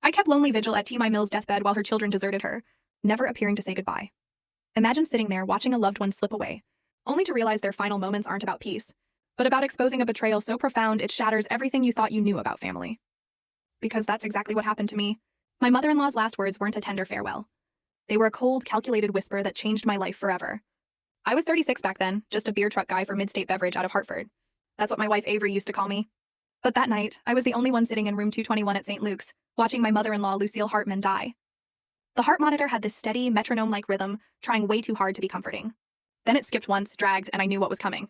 I kept lonely vigil at T. My Mill's deathbed while her children deserted her, never appearing to say goodbye. Imagine sitting there watching a loved one slip away, only to realize their final moments aren't about peace, but about exposing a betrayal so profound it shatters everything you thought you knew about family. Because that's exactly what happened to me. My mother-in-law's last words weren't a tender farewell. They were a cold, calculated whisper that changed my life forever. I was 36 back then, just a beer truck guy for Mid-State Beverage out of Hartford. That's what my wife Avery used to call me. But that night, I was the only one sitting in room 221 at St. Luke's, watching my mother-in-law Lucille Hartman die. The heart monitor had this steady, metronome-like rhythm, trying way too hard to be comforting. Then it skipped once, dragged, and I knew what was coming.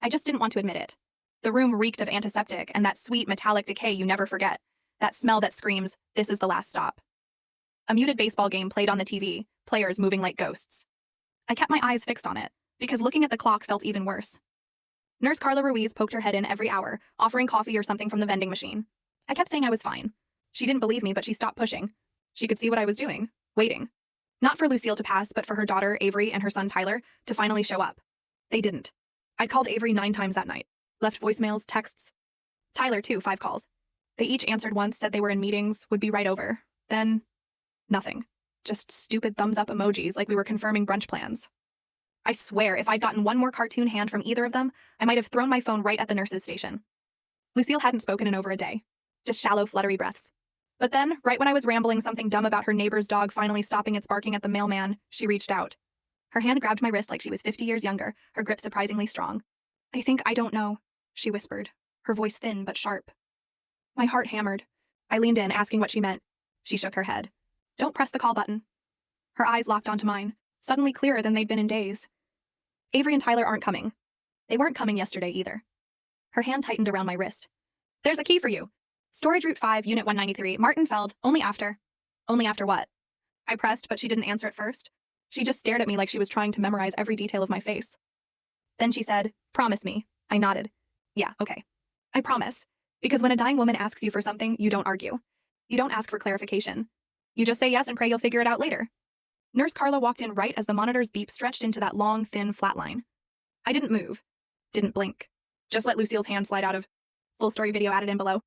I just didn't want to admit it. The room reeked of antiseptic and that sweet metallic decay you never forget. That smell that screams, "This is the last stop." A muted baseball game played on the TV, players moving like ghosts. I kept my eyes fixed on it, because looking at the clock felt even worse. Nurse Carla Ruiz poked her head in every hour, offering coffee or something from the vending machine. I kept saying I was fine. She didn't believe me, but she stopped pushing. She could see what I was doing, waiting. Not for Lucille to pass, but for her daughter, Avery, and her son, Tyler, to finally show up. They didn't. I'd called Avery 9 times that night, left voicemails, texts. Tyler, too, 5 calls. They each answered once, said they were in meetings, would be right over. Then, nothing. Just stupid thumbs-up emojis like we were confirming brunch plans. I swear, if I'd gotten one more cartoon hand from either of them, I might have thrown my phone right at the nurse's station. Lucille hadn't spoken in over a day. Just shallow, fluttery breaths. But then, right when I was rambling something dumb about her neighbor's dog finally stopping its barking at the mailman, she reached out. Her hand grabbed my wrist like she was 50 years younger, her grip surprisingly strong. "They think I don't know," she whispered, her voice thin but sharp. My heart hammered. I leaned in, asking what she meant. She shook her head. "Don't press the call button." Her eyes locked onto mine, suddenly clearer than they'd been in days. "Avery and Tyler aren't coming. They weren't coming yesterday either." Her hand tightened around my wrist. "There's a key for you. Storage Route 5, Unit 193, Martin Feld, only after." "Only after what?" I pressed, but she didn't answer at first. She just stared at me like she was trying to memorize every detail of my face. Then she said, "Promise me." I nodded. "Yeah, okay. I promise. Because when a dying woman asks you for something, you don't argue. You don't ask for clarification. You just say yes and pray you'll figure it out later." Nurse Carla walked in right as the monitor's beep stretched into that long, thin, flat line. I didn't move. Didn't blink. Just let Lucille's hand slide out of. Full story video added in below.